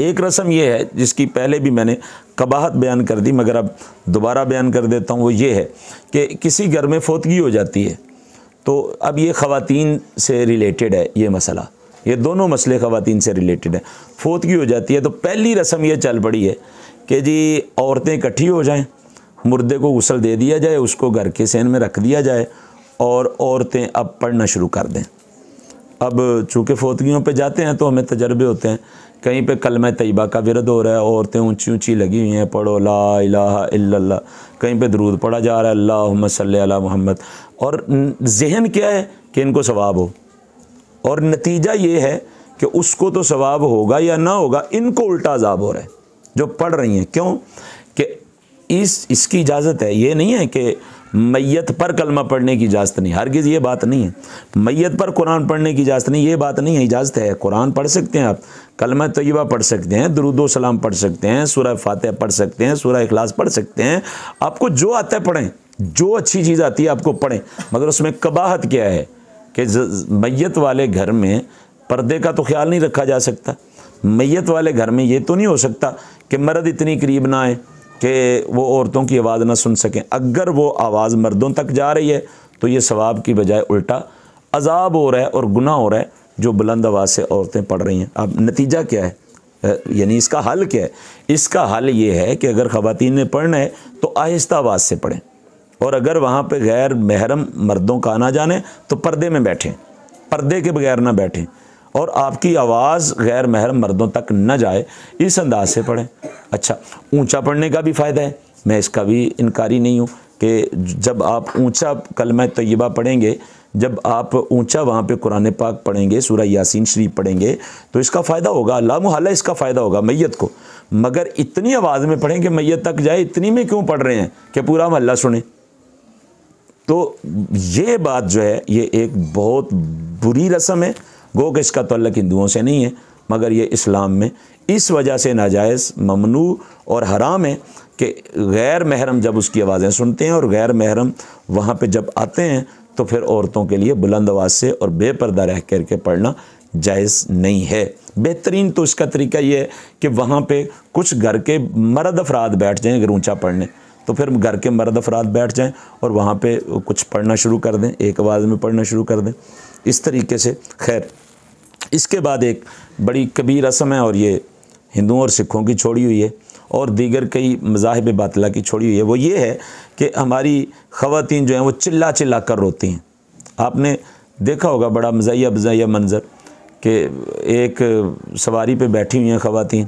एक रस्म ये है जिसकी पहले भी मैंने कबाहत बयान कर दी, मगर अब दोबारा बयान कर देता हूँ। वो ये है कि किसी घर में फौतगी हो जाती है, तो अब ये ख़वातीन से रिलेटेड है ये मसला, ये दोनों मसले ख़वातीन से रिलेटेड है। फौतगी हो जाती है तो पहली रस्म ये चल पड़ी है कि जी औरतें इकट्ठी हो जाएं, मुर्दे को गुस्ल दे दिया जाए, उसको घर के सहन में रख दिया जाए और औरतें अब पढ़ना शुरू कर दें। अब चूँकि फौतगियों पे जाते हैं तो हमें तजर्बे होते हैं, कहीं पे कलमा तैयबा का विरद हो रहा है, औरतें ऊंची ऊंची लगी हुई हैं, पढ़ो ला इलाहा इल्लल्लाह, कहीं पे दरूद पढ़ा जा रहा है अल्लाहुम्मा सल्ली अला मुहम्मद, और ज़हन क्या है कि इनको सवाब हो, और नतीजा ये है कि उसको तो सवाब होगा या ना होगा, इनको उल्टा अज़ाब हो रहा है जो पढ़ रही हैं। क्यों कि इसकी इजाज़त है, ये नहीं है कि मैयत पर कलमा पढ़ने की इजाज़त नहीं, हरगिज़ ये बात नहीं है। मैयत पर कुरान पढ़ने की इजाज़त नहीं, ये बात नहीं है, इजाज़त है। कुरान पढ़ सकते हैं आप, कलमा तय्यबा पढ़ सकते हैं, दुरूद व सलाम पढ़ सकते हैं, सूरह फातिहा पढ़ सकते हैं, सूरह इखलास पढ़ सकते हैं, आपको जो आता है पढ़ें, जो अच्छी चीज़ आती है आपको पढ़ें। मगर उसमें कबाहत क्या है कि मैयत वाले घर में पर्दे का तो ख्याल नहीं रखा जा सकता। मैयत वाले घर में ये तो नहीं हो सकता कि मर्द इतनी करीब ना आए कि वो औरतों की आवाज़ ना सुन सकें। अगर वो आवाज़ मर्दों तक जा रही है तो ये सवाब की बजाय उल्टा अज़ाब हो रहा है और गुनाह हो रहा है जो बुलंद आवाज़ से औरतें पढ़ रही हैं। अब नतीजा क्या है, यानी इसका हल क्या है? इसका हल ये है कि अगर ख़वातीन ने पढ़ना है तो आहिस्ता आवाज़ से पढ़ें, और अगर वहाँ पे गैर महरम मर्दों का आना जाने तो पर्दे में बैठें, पर्दे के बगैर ना बैठें, और आपकी आवाज़ गैर महरम मर्दों तक न जाए, इस अंदाज से पढ़ें। अच्छा, ऊंचा पढ़ने का भी फ़ायदा है, मैं इसका भी इनकारी नहीं हूँ कि जब आप ऊंचा कलमा तय्यबा पढ़ेंगे, जब आप ऊंचा वहाँ पे कुरान पाक पढ़ेंगे, सूरह यासीन शरीफ पढ़ेंगे, तो इसका फ़ायदा होगा, ला मुहल्ला इसका फ़ायदा होगा मैयत को। मगर इतनी आवाज़ में पढ़ें कि मैयत तक जाए, इतनी में क्यों पढ़ रहे हैं कि पूरा मोहल्ला सुने? तो ये बात जो है ये एक बहुत बुरी रस्म है। गो कि इसका तल्लुक़ हिंदुओं से नहीं है, मगर ये इस्लाम में इस वजह से नाजायज़, ममनू और हराम है कि गैर महरम जब उसकी आवाज़ें सुनते हैं और गैर महरम वहाँ पे जब आते हैं तो फिर औरतों के लिए बुलंद आवाज़ से और बेपर्दा रह कर के पढ़ना जायज़ नहीं है। बेहतरीन तो इसका तरीका ये है कि वहाँ पे कुछ घर के मर्द अफराद बैठ जाएँ, अगर ऊँचा पढ़ने तो फिर घर के मर्द अफराद बैठ जाएं और वहाँ पे कुछ पढ़ना शुरू कर दें, एक आवाज़ में पढ़ना शुरू कर दें, इस तरीके से। खैर, इसके बाद एक बड़ी कबीर रस्म है, और ये हिंदुओं और सिखों की छोड़ी हुई है और दीगर कई मज़ाहिब बातिला की छोड़ी हुई है। वो ये है कि हमारी ख़वातीन जो हैं वो चिल्ला चिल्ला कर रोती हैं। आपने देखा होगा बड़ा मज़ाहिया मंज़र कि एक सवारी पे बैठी हुई हैं ख़वातीन,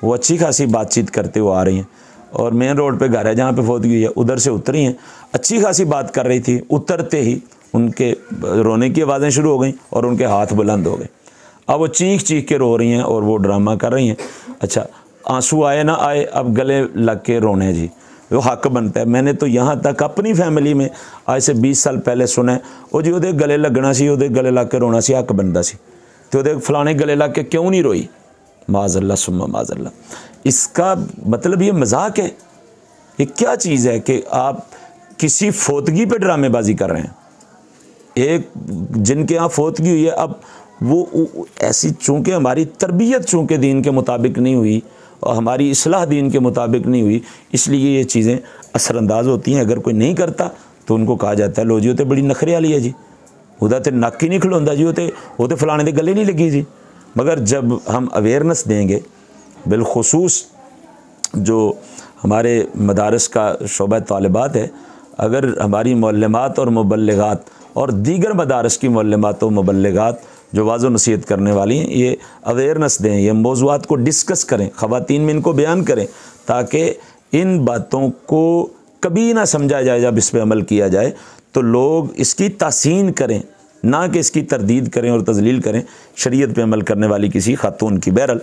वो अच्छी खासी बातचीत करते हुए आ रही हैं, और मेन रोड पे घर है जहाँ पे फौतगी हुई है, उधर से उतरी हैं, अच्छी खासी बात कर रही थी, उतरते ही उनके रोने की आवाज़ें शुरू हो गई और उनके हाथ बुलंद हो गए। अब वो चीख चीख के रो रही हैं और वो ड्रामा कर रही हैं। अच्छा, आंसू आए ना आए, अब गले लग के रोने जी, वो हक बनता है। मैंने तो यहाँ तक अपनी फैमिली में आज से 20 साल पहले सुना है, वो जी ਉਹਦੇ गले लगना सी, ਉਹਦੇ गले लग के रोना सी, हक बनता सी, तो ਉਹਦੇ फलाने गले लग के क्यों नहीं रोई? माज़अल्लाह सुम्मा माज़अल्लाह। इसका मतलब ये मजाक है, ये क्या चीज़ है कि आप किसी फौतगी पे ड्रामेबाजी कर रहे हैं। एक जिनके यहाँ फौतगी हुई है, अब वो ऐसी, चूँकि हमारी तरबियत चूँकि दीन के मुताबिक नहीं हुई और हमारी इस्लाह दीन के मुताबिक नहीं हुई, इसलिए ये चीज़ें असरअंदाज होती हैं। अगर कोई नहीं करता तो उनको कहा जाता है लो जी वो तो बड़ी नखरे वाली है जी, ਉਹਦਾ तो नक ही नहीं खिलौंदा जी, वो तो फलाने के गले नहीं लगी जी। मगर जब हम अवेयरनेस देंगे, बिलखुसूस जो हमारे मदारस का शोबा तालिबात है, अगर हमारी मुअल्लिमात और मुबल्लिगात और दीगर मदारस की मुअल्लिमात और मुबल्लिगात जो वाज़ो नसीहत करने वाली हैं, ये अवेयरनेस दें, ये मौज़ूआत को डिस्कस करें, ख़वातीन में इनको बयान करें, ताकि इन बातों को कभी ना समझा जाए, जब इस पर अमल किया जाए तो लोग इसकी तासीन करें, ना कि इसकी तरदीद करें और तज़लील करें शरीयत पे अमल करने वाली किसी खातून की। बहरहाल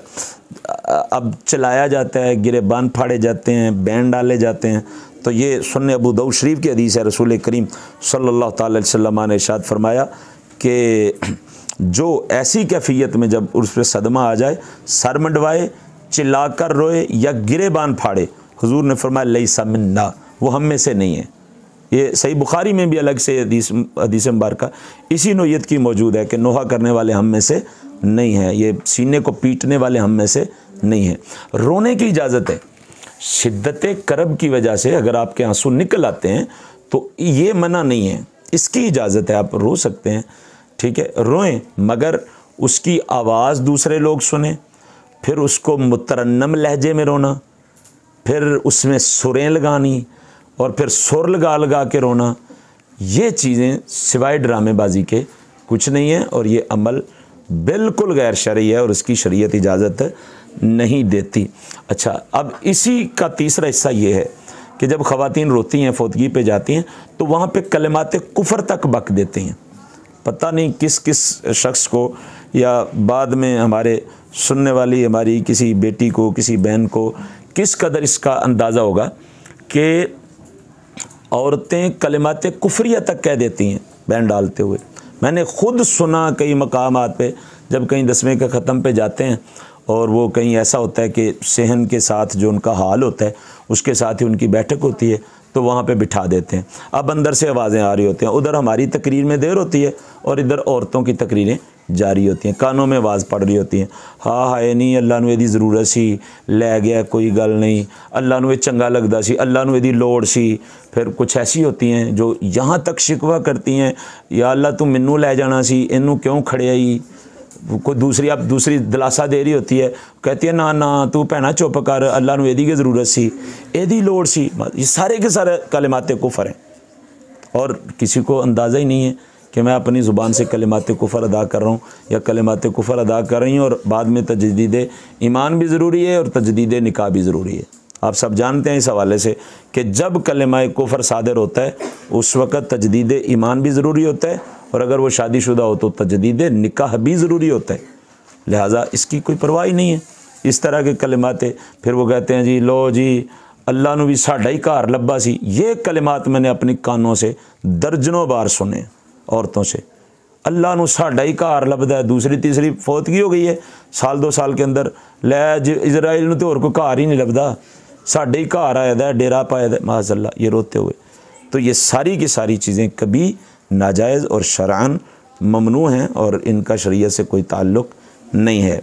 अब चलाया जाता है, गिरेबान फाड़े जाते हैं, बैन डाले जाते हैं, तो ये सुन्ने अबू दाऊद शरीफ की हदीस है। रसूल करीम सल्लल्लाहु अलैहि वसल्लम ने इरशाद फरमाया कि जो ऐसी कैफियत में जब उस पर सदमा आ जाए, सर मंडवाए, चिल्लाकर रोए या गिरेबान फाड़े, हुजूर ने फरमाया लैसा मिन्ना, वो हम में से नहीं है। ये सही बुखारी में भी अलग से हदीस मुबारका इसी नोयत की मौजूद है कि नोहा करने वाले हम में से नहीं है, ये सीने को पीटने वाले हम में से नहीं है। रोने की इजाज़त है, शिद्दत करब की वजह से अगर आपके आंसू निकल आते हैं तो ये मना नहीं है, इसकी इजाज़त है, आप रो सकते हैं, ठीक है, रोएं, मगर उसकी आवाज़ दूसरे लोग सुने, फिर उसको मुतरन्नम लहजे में रोना, फिर उसमें सुरें लगानी और फिर सुर लगा लगा के रोना, ये चीज़ें सिवाय ड्रामेबाजी के कुछ नहीं है और ये अमल बिल्कुल गैर शरई है और उसकी शरीयत इजाज़त नहीं देती। अच्छा, अब इसी का तीसरा हिस्सा ये है कि जब ख़वातीन रोती हैं, फौतगी पे जाती हैं, तो वहाँ पे कलिमात कुफ़र तक बक देते हैं। पता नहीं किस किस शख्स को या बाद में हमारे सुनने वाली हमारी किसी बेटी को, किसी बहन को किस कदर इसका अंदाज़ा होगा कि औरतें कलिमात कुफरिया तक कह देती हैं बैन डालते हुए। मैंने ख़ुद सुना कई मकामात पे, जब कहीं 10वें के ख़त्म पे जाते हैं और वो कहीं ऐसा होता है कि सहन के साथ जो उनका हाल होता है उसके साथ ही उनकी बैठक होती है, तो वहाँ पे बिठा देते हैं। अब अंदर से आवाज़ें आ रही होती हैं, उधर हमारी तकरीर में देर होती है और इधर औरतों की तकरीरें जारी होती हैं, कानों में आवाज़ पड़ रही होती हैं, हाँ हाय नहीं अल्लाह नू एदी ज़रूरत सी, लै गया कोई गल नहीं, अल्लाह नू चंगा लगदा सी, अल्लाह नू एदी लोड़ सी। फिर कुछ ऐसी होती हैं जो यहाँ तक शिकवा करती हैं, या अल्लाह तू मैनू लै जाना सी, इनू क्यों खड़िया ही। कोई दूसरी आप दूसरी दिलासा दे रही होती है, कहती है ना ना तू भैना चुप कर, अल्लाह नू एदी की ज़रूरत सी, एदी लोड़ सी। ये सारे के सारे कलिमात कुफर हैं और किसी को अंदाज़ा ही नहीं है कि मैं अपनी ज़ुबान से कलिमात कुफर अदा कर रहा हूँ या कलिमात कुफर अदा कर रही हूँ। और बाद में तजदीद ईमान भी ज़रूरी है और तजदीद निकाह भी ज़रूरी है। आप सब जानते हैं इस हवाले से कि जब कलिमा कुफर सादिर होता है उस वक़्त तजदीद ईमान भी ज़रूरी होता है और अगर वो शादीशुदा हो तो तजदीद निकाह भी ज़रूरी होता है। लिहाजा इसकी कोई परवाह ही नहीं है। इस तरह के कलिमात फिर वो कहते हैं जी लो जी अल्लाह नू भी साडा ही घर लब्बा सी। ये कलिमात मैंने अपने कानों से दर्जनों बार सुने औरतों से, अल्लाह नू साडा ही घर लभदा है। दूसरी तीसरी फौतगी हो गई है साल 2 साल के अंदर, लै इजराइल नू तो होर कोई घर ही नहीं लभदा, साडे ही घर आया दा डेरा पाया दा माज़अल्लाह, ये रोते हुए। तो ये सारी की सारी चीज़ें कभी नाजायज़ और शरअन ममनू हैं और इनका शरीयत से कोई ताल्लुक़ नहीं है।